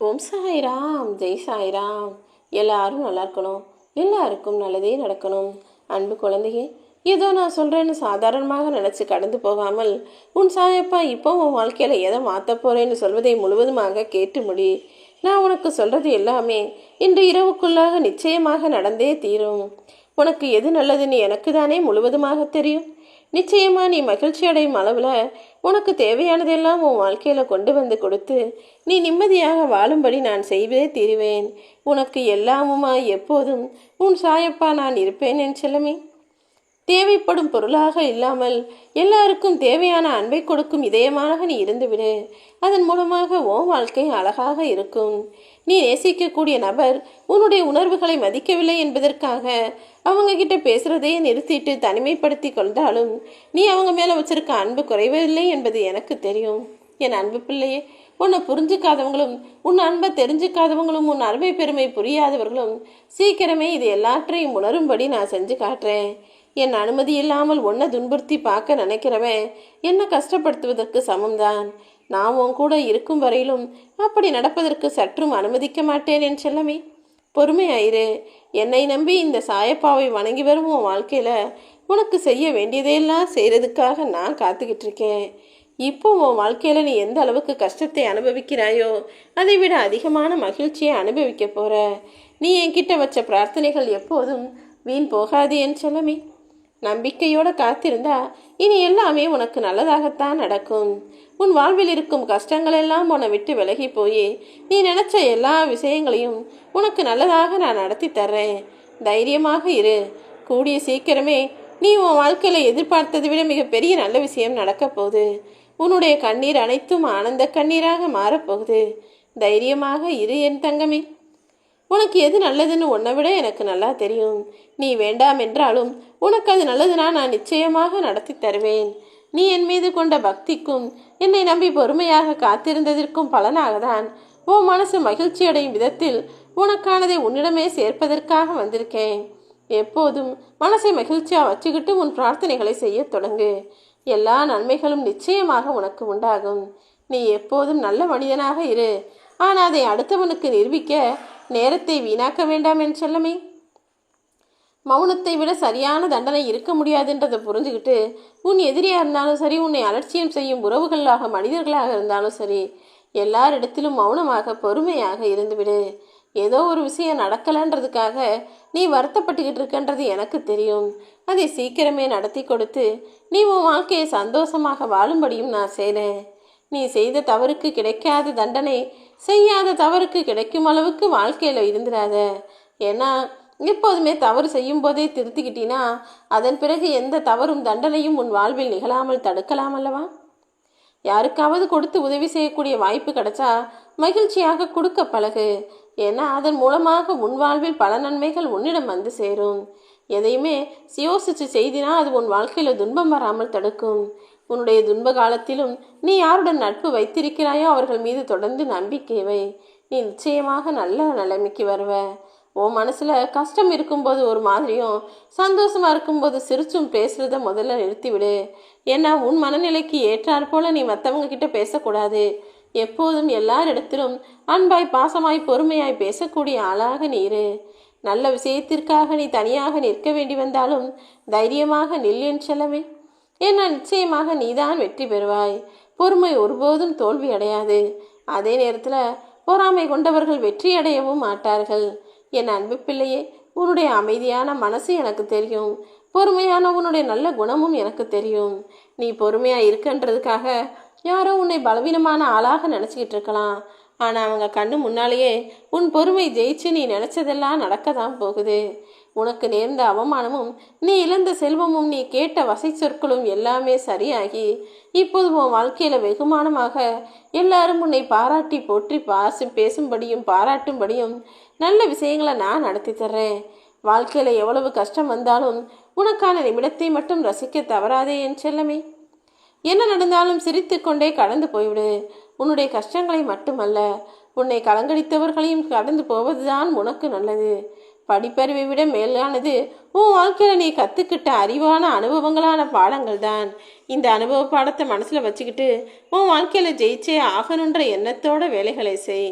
ஓம் சாய்ராம், ஜெய் சாய்ராம். எல்லாரும் நல்லா இருக்கணும், எல்லாருக்கும் நல்லதே நடக்கணும். அன்பு குழந்தையே, ஏதோ நான் சொல்கிறேன்னு சாதாரணமாக நினச்சி கடந்து போகாமல், உன் சாயப்பா இப்போ உன் வாழ்க்கையில் எதை மாற்ற போகிறேன்னு சொல்வதை முழுவதுமாக கேட்டு முடி. நான் உனக்கு சொல்கிறது எல்லாமே இன்று இரவுக்குள்ளாக நிச்சயமாக நடந்தே தீரும். உனக்கு எது நல்லதுன்னு எனக்கு தானே முழுவதுமாக தெரியும். நிச்சயமாக நீ மகிழ்ச்சி அடையும் அளவில் உனக்கு தேவையானதெல்லாம் உன் வாழ்க்கையில் கொண்டு வந்து கொடுத்து நீ நிம்மதியாக வாழும்படி நான் செய்வதே தீருவேன். உனக்கு எல்லாமுமா எப்போதும் உன் சாயப்பா நான் இருப்பேன் என் செல்லமே. தேவைப்படும் பொருளாக இல்லாமல் எல்லாருக்கும் தேவையான அன்பை கொடுக்கும் இதயமாக நீ இருந்துவிடு. அதன் மூலமாக உன் வாழ்க்கை அழகாக இருக்கும். நீ நேசிக்கக்கூடிய நபர் உன்னுடைய உணர்வுகளை மதிக்கவில்லை என்பதற்காக அவங்க கிட்ட பேசுறதையே நிறுத்திட்டு தனிமைப்படுத்தி கொண்டாலும் நீ அவங்க மேலே வச்சிருக்க அன்பு குறைவதில்லை என்பது எனக்கு தெரியும். என் அன்பு பிள்ளையே, உன்னை புரிஞ்சுக்காதவங்களும் உன் அன்பை தெரிஞ்சுக்காதவங்களும் உன் அருமை பெருமை புரியாதவர்களும் சீக்கிரமே இது எல்லாற்றையும் உணரும்படி நான் செஞ்சு காட்டுறேன். என் அனுமதி இல்லாமல் உன்னை துன்புறுத்தி பார்க்க நினைக்கிறவன் என்னை கஷ்டப்படுத்துவதற்கு சமம்தான். நான் உன் கூட இருக்கும் வரையிலும் அப்படி நடப்பதற்கு சற்றும் அனுமதிக்க மாட்டேன் என் செல்லமே. பொறுமையாயிரு. என்னை நம்பி இந்த சாயப்பாவை வணங்கி வரும் உன் வாழ்க்கையில் உனக்கு செய்ய வேண்டியதையெல்லாம் செய்கிறதுக்காக நான் காத்துக்கிட்டு இருக்கேன். இப்போ உன் வாழ்க்கையில் நீ எந்த அளவுக்கு கஷ்டத்தை அனுபவிக்கிறாயோ அதை விட அதிகமான மகிழ்ச்சியை அனுபவிக்க போகிற. நீ என்கிட்ட வச்ச பிரார்த்தனைகள் எப்போதும் வீண் போகாது என் செல்லமே. நம்பிக்கையோடு காத்திருந்தா இனி எல்லாமே உனக்கு நல்லதாகத்தான் நடக்கும். உன் வாழ்வில் இருக்கும் கஷ்டங்கள் எல்லாம் உன்னை விட்டு விலகி போய் நீ நினைச்ச எல்லா விஷயங்களையும் உனக்கு நல்லதாக நான் நடத்தி தர்றேன். தைரியமாக இரு. கூடிய சீக்கிரமே நீ உன் வாழ்க்கையில் எதிர்பார்த்ததை விட மிகப்பெரிய நல்ல விஷயம் நடக்க போகுது. உன்னுடைய கண்ணீர் அனைத்தும் ஆனந்த கண்ணீராக மாறப்போகுது. தைரியமாக இரு என் தங்கமே. உனக்கு எது நல்லதுன்னு உன்னை விட எனக்கு நல்லா தெரியும். நீ வேண்டாம் என்றாலும் உனக்கு அது நல்லதுனா நான் நிச்சயமாக நடத்தி தருவேன். நீ என் மீது கொண்ட பக்திக்கும் என்னை நம்பி பொறுமையாக காத்திருந்ததற்கும் பலனாக தான் உன் மனசு மகிழ்ச்சி அடையும் விதத்தில் உனக்கானதை உன்னிடமே சேர்ப்பதற்காக வந்திருக்கேன். எப்போதும் மனசை மகிழ்ச்சியாக வச்சுக்கிட்டு உன் பிரார்த்தனைகளை செய்ய தொடங்கு. எல்லா நன்மைகளும் நிச்சயமாக உனக்கு உண்டாகும். நீ எப்போதும் நல்ல மனிதனாக இரு. ஆனால் அதை அடுத்தவனுக்கு நிரூபிக்க நேரத்தை வீணாக்க வேண்டாம் என் செல்லமே. மௌனத்தை விட சரியான தண்டனை இருக்க முடியாதுன்றதை புரிஞ்சுக்கிட்டு உன் எதிரியாக இருந்தாலும் சரி, உன்னை அலட்சியம் செய்யும் உறவுகளாக மனிதர்களாக இருந்தாலும் சரி, எல்லாரிடத்திலும் மௌனமாக பொறுமையாக இருந்துவிடு. ஏதோ ஒரு விஷயம் நடக்கலைன்றதுக்காக நீ வருத்தப்பட்டுக்கிட்டு இருக்கன்றது எனக்கு தெரியும். அதை சீக்கிரமே நடத்தி கொடுத்து நீ உன் வாழ்க்கையை சந்தோஷமாக வாழும்படியும் நான் செய்கிறேன். நீ செய்த தவறுக்கு கிடைக்காத தண்டனை செய்யாத தவறுக்கு கிடைக்கும் அளவுக்கு வாழ்க்கையில் இருந்துடாத. ஏன்னா எப்போதுமே தவறு செய்யும் போதே திருத்திக்கிட்டினா அதன் பிறகு எந்த தவறும் தண்டனையும் உன் வாழ்வில் நிகழாமல் தடுக்கலாம் அல்லவா? யாருக்காவது கொடுத்து உதவி செய்யக்கூடிய வாய்ப்பு கிடைச்சா மகிழ்ச்சியாக கொடுக்க பழகு. ஏன்னா அதன் மூலமாக உன் வாழ்வில் பல நன்மைகள் உன்னிடம் வந்து சேரும். எதையுமே யோசிச்சு செய்தினா அது உன் வாழ்க்கையில் துன்பம் வராமல் தடுக்கும். உன்னுடைய துன்ப காலத்திலும் நீ யாருடன் நட்பு வைத்திருக்கிறாயோ அவர்கள் மீது தொடர்ந்து நம்பிக்கை வை. நீ நிச்சயமாக நல்ல நிலைமைக்கு வருவ. உன் மனசில் கஷ்டம் இருக்கும்போது ஒரு மாதிரியும் சந்தோஷமாக இருக்கும்போது சிரிச்சும் பேசுகிறத முதல்ல நிறுத்திவிடு. ஏன்னா உன் மனநிலைக்கு ஏற்றாற் போல நீ மற்றவங்க கிட்ட பேசக்கூடாது. எப்போதும் எல்லாரிடத்திலும் அன்பாய் பாசமாய் பொறுமையாய் பேசக்கூடிய ஆளாக நீ இரு. நல்ல விஷயத்திற்காக நீ தனியாக நிற்க வேண்டி வந்தாலும் தைரியமாக நில் என் செல்லமே. ஏன்னா நிச்சயமாக நீதான் வெற்றி பெறுவாய். பொறுமை ஒருபோதும் தோல்வி அடையாது. அதே நேரத்தில் பொறாமை கொண்டவர்கள் வெற்றி அடையவும் மாட்டார்கள். என் அன்பு பிள்ளையே, உன்னுடைய அமைதியான மனசு எனக்கு தெரியும். பொறுமையான உன்னுடைய நல்ல குணமும் எனக்கு தெரியும். நீ பொறுமையாக இருக்குன்றதுக்காக யாரோ உன்னை பலவீனமான ஆளாக நினச்சிக்கிட்டு இருக்கலாம். ஆனால் அவங்க கண்ணு முன்னாலேயே உன் பொறுமை ஜெயிச்சு நீ நினச்சதெல்லாம் நடக்க தான் போகுது. உனக்கு நேர்ந்த அவமானமும் நீ இழந்த செல்வமும் நீ கேட்ட வசை சொற்களும் எல்லாமே சரியாகி இப்போது உன் வாழ்க்கையில் வெகுமானமாக எல்லாரும் உன்னை பாராட்டி போற்றி பேசும்படியும் பாராட்டும்படியும் நல்ல விஷயங்களை நான் நடத்தி தர்றேன். வாழ்க்கையில் எவ்வளவு கஷ்டம் வந்தாலும் உனக்கான நிமிடத்தை மட்டும் ரசிக்க தவறாதே என் செல்லமே. என்ன நடந்தாலும் சிரித்து கொண்டே கடந்து போய்விடு. உன்னுடைய கஷ்டங்களை மட்டுமல்ல, உன்னை கலங்கடித்தவர்களையும் கடந்து போவதுதான் உனக்கு நல்லது. படிப்பறிவை விட மேலானது உன் வாழ்க்கையில் நீ கற்றுக்கிட்ட அறிவான அனுபவங்களான பாடங்கள் தான். இந்த அனுபவ பாடத்தை மனசில் வச்சுக்கிட்டு உன் வாழ்க்கையில் ஜெயிச்சே ஆகணுன்ற எண்ணத்தோட வேலைகளை செய்.